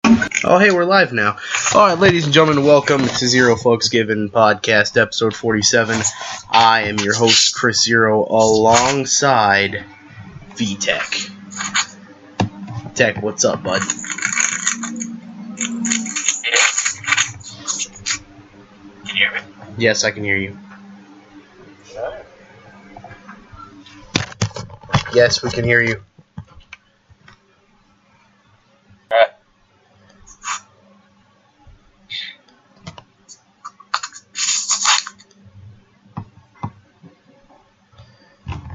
Oh, hey, we're live now. All right, ladies and gentlemen, welcome to Zero Folks Given Podcast, episode 47. I am your host, Chris Zero, alongside V-Tech. Tech, what's up, bud? Can you hear me? Yes, I can hear you. Yes, we can hear you.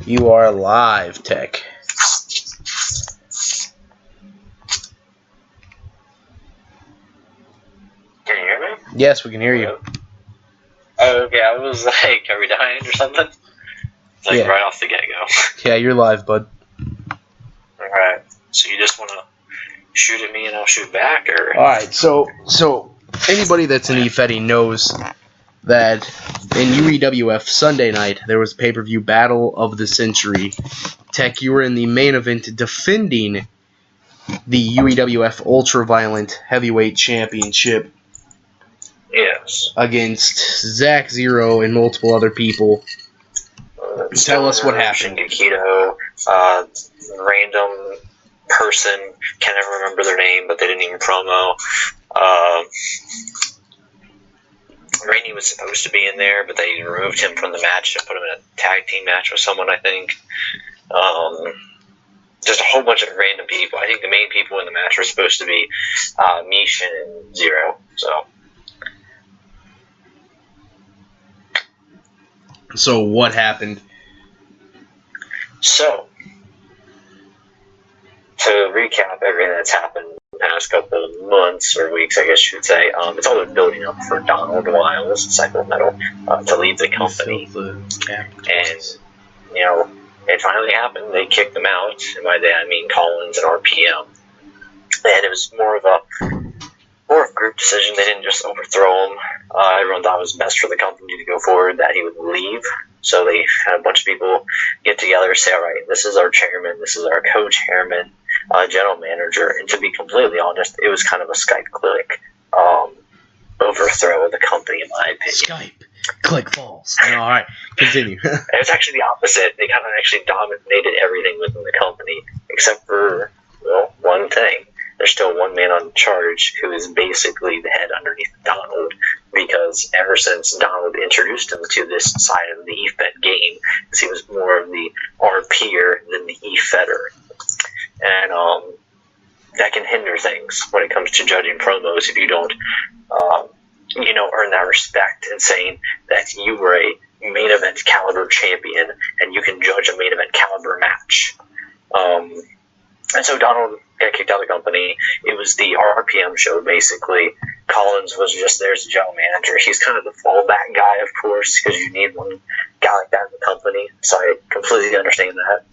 You are live, Tech. Can you hear me? Yes, we can hear you. Oh, okay. I was like, are we dying or something? It's like Yeah. right off the get-go. Yeah, you're live, bud. Alright. So you just want to shoot at me and I'll shoot back, or? All right, so anybody that's an eFetty knows that in UEWF Sunday night, there was a pay-per-view Battle of the Century. Tech, you were in the main event defending the UEWF Ultra-Violent Heavyweight Championship Yes. against Zach Zero and multiple other people. Tell us what happened. Shingekito, random person, can't ever remember their name, but they didn't even promo. Rainey was supposed to be in there, but they removed him from the match and put him in a tag team match with someone, I think. Just a whole bunch of random people. I think the main people in the match were supposed to be Mish and Zero. So what happened? So, to recap everything that's happened in the past couple of months or weeks, I guess you should say, it's all been building up for Donald Wiles, Cycle Metal, to leave the company. And, you know, it finally happened. They kicked them out. And by that I mean Collins and RPM. And it was more of a group decision. They didn't just overthrow him. Everyone thought it was best for the company to go forward that he would leave. So they had a bunch of people get together and say, all right, this is our chairman, this is our co-chairman, general manager. And to be completely honest, it was kind of a Skype click overthrow of the company, in my opinion. Skype. Click falls. All right, continue. It was actually the opposite. They kind of actually dominated everything within the company, except for, well, one thing. There's still one man on charge who is basically the head underneath Donald, because ever since Donald introduced him to this side of the eFed game, he was more of the RPer than the eFetter. And that can hinder things when it comes to judging promos if you don't, earn that respect and saying that you were a main event caliber champion and you can judge a main event caliber match. And so Donald got kicked out of the company. It was the RPM show, basically. Collins was just there as a general manager. He's kind of the fallback guy, of course, because you need one guy like that in the company. So I completely understand that.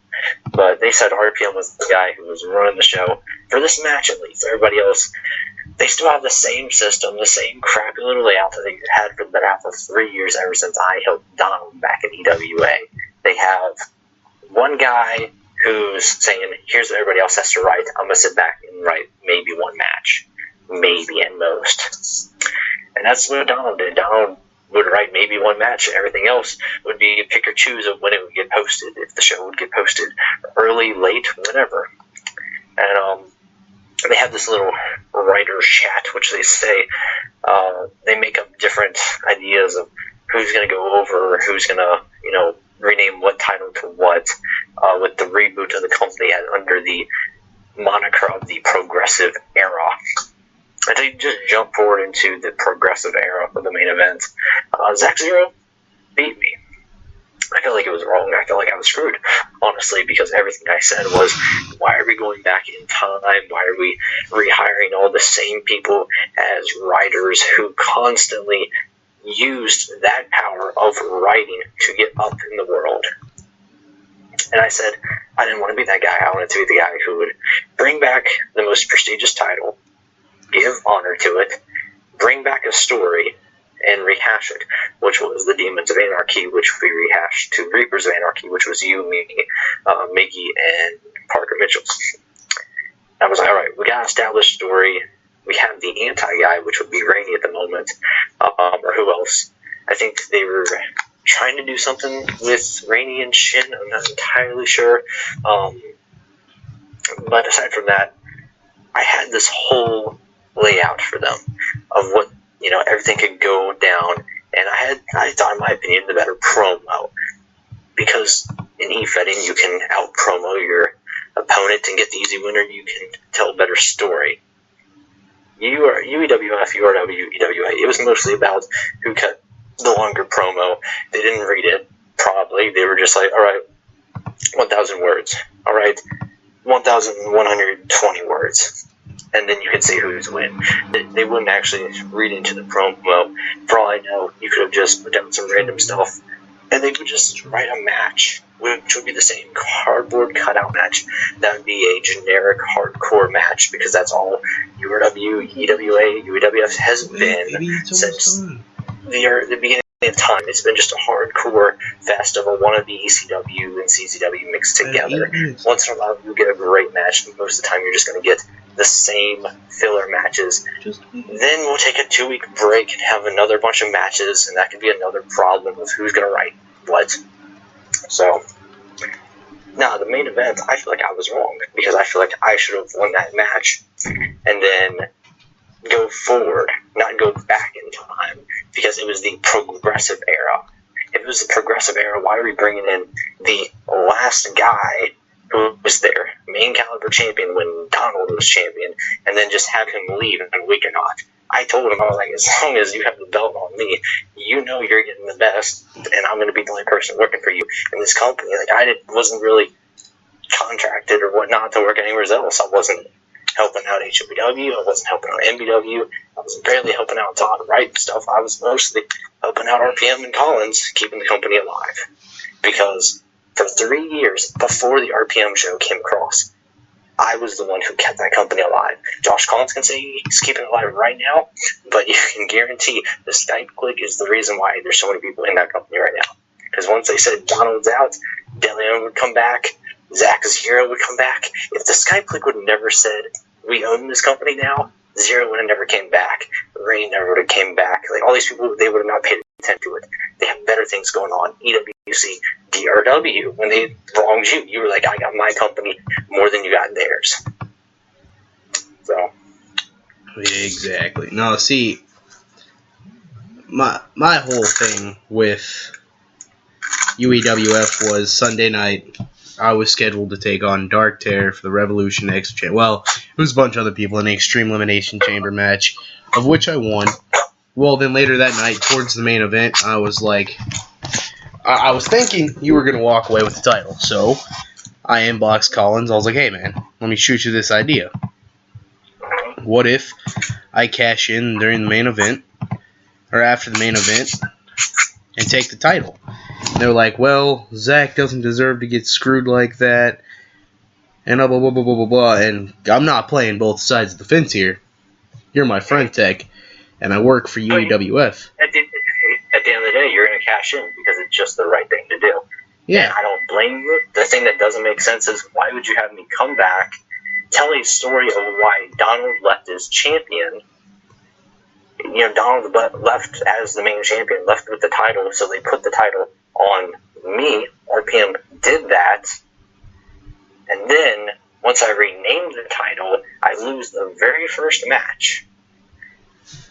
But they said RPM was the guy who was running the show for this match, at least. Everybody else, they still have the same system, the same crappy little layout that they had for the better half of 3 years ever since I helped Donald back in EWA. They have one guy who's saying, here's what everybody else has to write. I'm going to sit back and write maybe one match. Maybe at most. And that's what Donald did. Donald would write maybe one match. Everything else would be pick or choose of when it would get posted, if the show would get posted early, late, whenever. And they have this little writer's chat, which they say they make up different ideas of who's going to go over, who's going to, rename what title to what, with the reboot of the company under the moniker of the Progressive Era. And to just jump forward into the Progressive Era of the main event, Zach Zero beat me. I feel like it was wrong. I feel like I was screwed, honestly, because everything I said was, why are we going back in time? Why are we rehiring all the same people as writers who constantly used that power of writing to get up in the world? And I said, I didn't want to be that guy. I wanted to be the guy who would bring back the most prestigious title, give honor to it, bring back a story, and rehash it, which was the Demons of Anarchy, which we rehashed to Reapers of Anarchy, which was you, me, Miggy, and Parker Mitchell. I was like, all right, we got to establish story. we have the anti-guy, which would be Rainey at the moment, or who else? I think they were trying to do something with Rainey and Shin. I'm not entirely sure. But aside from that, I had this whole layout for them of what, everything could go down. And I thought, in my opinion, the better promo. Because in e-fetting, you can out-promo your opponent and get the easy winner. You can tell a better story. UEWF, URW, EWA, it was mostly about who cut the longer promo. They didn't read it, probably. They were just like, all right, 1,000 words. All right, 1,120 words. And then you could say who's win. They wouldn't actually read into the promo. For all I know, you could have just put down some random stuff, and they would just write a match, which would be the same cardboard cutout match. That would be a generic hardcore match, because that's all URW, EWA, UEWF has been since the beginning of time. It's been just a hardcore fest of a wannabe ECW and CZW mixed together. Once in a while, you get a great match, and most of the time you're just going to get the same filler matches. Then we'll take a 2-week break and have another bunch of matches, and that could be another problem with who's going to write what. So, now the main event, I feel like I was wrong, because I feel like I should have won that match, and then go forward, not go back in time, because it was the progressive era. If it was the progressive era, why are we bringing in the last guy who was their main caliber champion when Donald was champion, and then just have him leave in a week or not? I told him, I was like, as long as you have the belt on me, you know you're getting the best, and I'm going to be the only person working for you in this company. Like, wasn't really contracted or whatnot to work anywhere else. I wasn't helping out HWW, I wasn't helping out MBW, I was barely helping out Todd Wright and stuff. I was mostly helping out RPM and Collins, keeping the company alive. Because for 3 years before the RPM show came across, I was the one who kept that company alive. Josh Collins can say he's keeping it alive right now, but you can guarantee the Skype click is the reason why there's so many people in that company right now. Because once they said Donald's out, DeLeon would come back, Zach Zero would come back. If the Skype click would have never said, we own this company now, Zero would have never came back. Ray never would have came back. Like, all these people, they would have not paid attention to it. They have better things going on. EWC, DRW, when they wronged you, you were like, I got my company more than you got theirs. So. Yeah, exactly. No, see, my whole thing with UEWF was Sunday night. I was scheduled to take on Dark Terror for the Revolution X. Well, it was a bunch of other people in the Extreme Elimination Chamber match, of which I won. Well, then later that night, towards the main event, I was like, I was thinking you were going to walk away with the title. So I inboxed Collins. I was like, hey, man, let me shoot you this idea. What if I cash in during the main event, or after the main event, and take the title? And they were like, well, Zach doesn't deserve to get screwed like that, and blah, blah, blah, blah, blah, blah. And I'm not playing both sides of the fence here. You're my friend, Tech, and I work for UEWF. At the end of the day, you're going to cash in because it's just the right thing to do. Yeah. And I don't blame you. The thing that doesn't make sense is, why would you have me come back, tell a story of why Donald left as champion? Donald left as the main champion, left with the title, so they put the title on me. RPM did that. And then, once I renamed the title, I lose the very first match.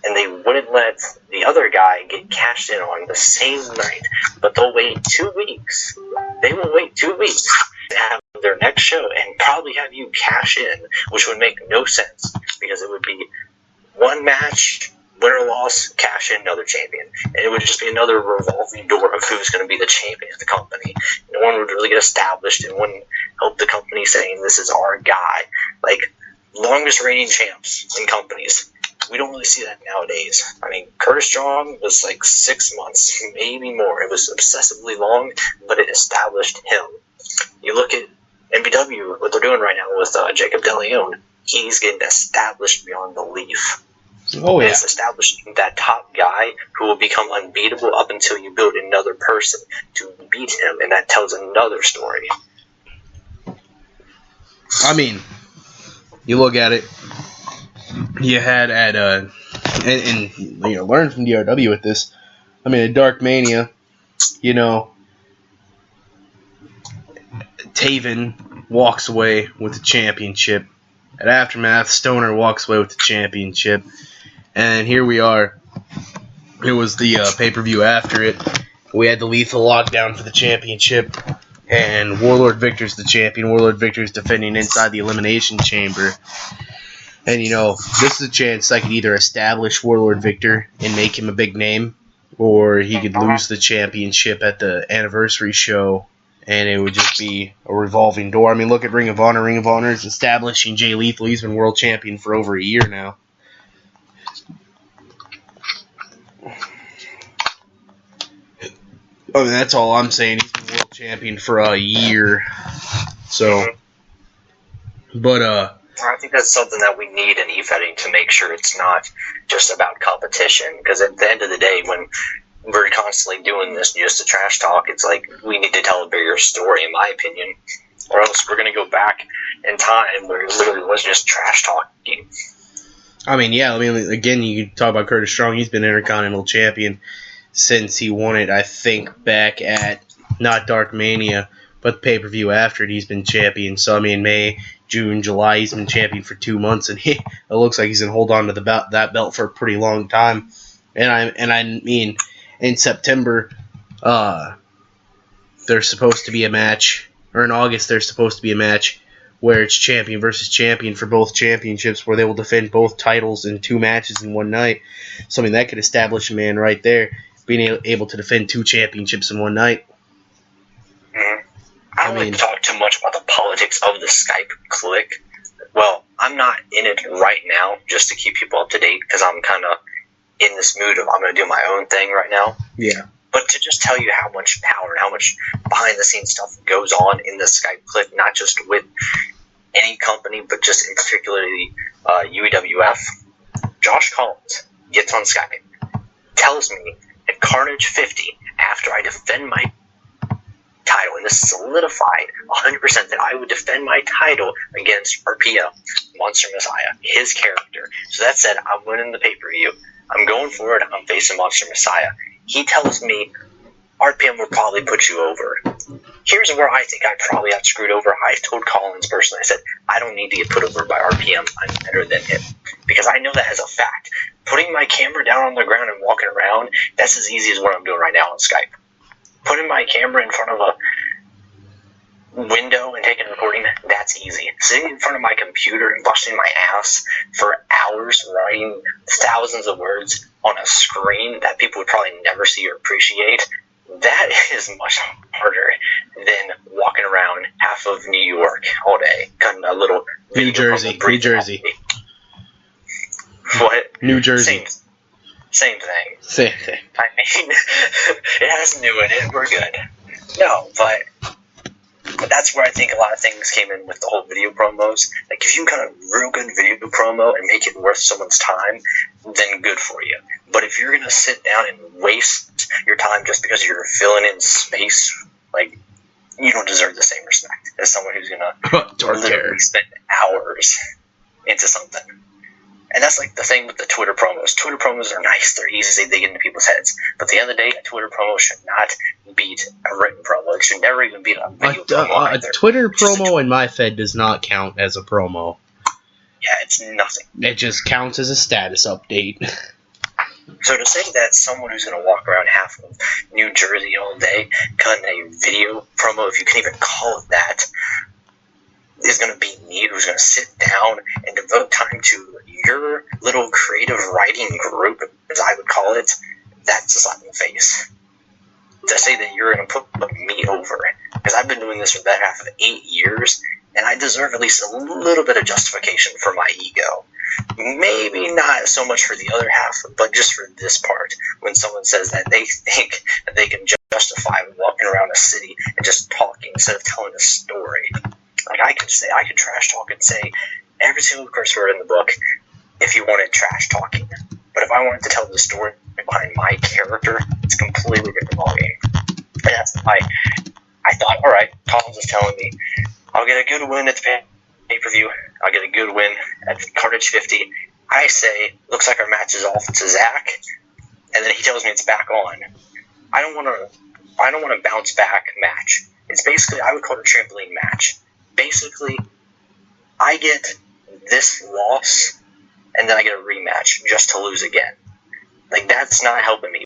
And they wouldn't let the other guy get cashed in on the same night. But they'll wait 2 weeks. They will wait 2 weeks to have their next show and probably have you cash in, which would make no sense, because it would be one match, winner loss, cash in, another champion. And it would just be another revolving door of who's going to be the champion of the company. No one would really get established and wouldn't help the company saying, this is our guy. Like, longest reigning champs in companies. We don't really see that nowadays. I mean, Curtis Strong was like 6 months, maybe more. It was obsessively long, but it established him. You look at MBW, what they're doing right now with Jacob DeLeon. He's getting established beyond belief. Oh, yeah. It's establishing that top guy who will become unbeatable up until you build another person to beat him, and that tells another story. I mean, you look at it, you had at and learn from DRW with this. I mean, at Dark Mania, Taven walks away with the championship. At Aftermath, Stoner walks away with the championship. And here we are. It was the pay-per-view after it. We had the Lethal Lockdown for the championship. And Warlord Victor's the champion. Warlord Victor's defending inside the Elimination Chamber. And, this is a chance I could either establish Warlord Victor and make him a big name, or he could lose the championship at the anniversary show, and it would just be a revolving door. I mean, look at Ring of Honor. Ring of Honor is establishing Jay Lethal. He's been world champion for over a year now. I mean, that's all I'm saying. He's been world champion for a year. So, but, I think that's something that we need in e-fetting to make sure it's not just about competition. Because at the end of the day, when we're constantly doing this just to trash talk, it's like we need to tell a bigger story, in my opinion. Or else we're going to go back in time where it literally was just trash talking. I mean, yeah. I mean, again, you can talk about Curtis Strong. He's been Intercontinental Champion since he won it, I think, back at, not Dark Mania, but the pay-per-view after it, he's been champion. So, I mean, May, June, July, he's been champion for 2 months, and it looks like he's going to hold on to that belt for a pretty long time. And I mean, in September, there's supposed to be a match, or in August there's supposed to be a match where it's champion versus champion for both championships, where they will defend both titles in 2 matches in one night. So, I mean, that could establish a man right there, being able to defend 2 championships in one night. I don't like to talk too much about the politics of the Skype click. Well, I'm not in it right now just to keep people up to date because I'm kind of in this mood of I'm going to do my own thing right now. Yeah. But to just tell you how much power and how much behind-the-scenes stuff goes on in the Skype click, not just with any company, but just in particularly UEWF, Josh Collins gets on Skype, tells me at Carnage 50, after I defend my title, and this solidified 100% that I would defend my title against RPM, Monster Messiah, his character. So that said, I'm winning the pay-per-view. I'm going for it. I'm facing Monster Messiah. He tells me RPM will probably put you over. Here's where I think I probably got screwed over. I told Collins personally, I said, I don't need to get put over by RPM. I'm better than him. Because I know that as a fact. Putting my camera down on the ground and walking around, that's as easy as what I'm doing right now on Skype. Putting my camera in front of a window and taking a recording, that's easy. Sitting in front of my computer and busting my ass for hours writing thousands of words on a screen that people would probably never see or appreciate, that is much harder than walking around half of New York all day, cutting a little New Jersey. What? New Jersey. Same thing. Same thing. I mean, it has new in it. We're good. No, but that's where I think a lot of things came in with the whole video promos. Like, if you can cut a real good video promo and make it worth someone's time, then good for you. But if you're going to sit down and waste your time just because you're filling in space, like, you don't deserve the same respect as someone who's going to literally spend hours into something. And that's like the thing with the Twitter promos. Twitter promos are nice. They're easy. They get into people's heads. But at the end of the day, a Twitter promo should not beat a written promo. It should never even beat a video promo either. A Twitter promo in my Fed does not count as a promo. Yeah, it's nothing. It just counts as a status update. So to say that someone who's going to walk around half of New Jersey all day cutting a video promo, if you can even call it that, is going to be me, who's going to sit down and devote time to your little creative writing group, as I would call it, that's a slap in the face. To say that you're going to put me over, because I've been doing this for the better half of 8 years, and I deserve at least a little bit of justification for my ego. Maybe not so much for the other half, but just for this part, when someone says that they think that they can justify walking around a city and just talking instead of telling a story. Like, I could trash talk and say every single curse word in the book if you wanted trash talking. But if I wanted to tell the story behind my character, it's a completely different ballgame. And that's why I thought, alright, Collins is telling me I'll get a good win at the pay-per-view, I'll get a good win at Carnage 50, I say, looks like our match is off to Zach, and then he tells me it's back on. I don't want a bounce back match. It's basically, I would call it a trampoline match. Basically, I get this loss, and then I get a rematch just to lose again. Like, that's not helping me.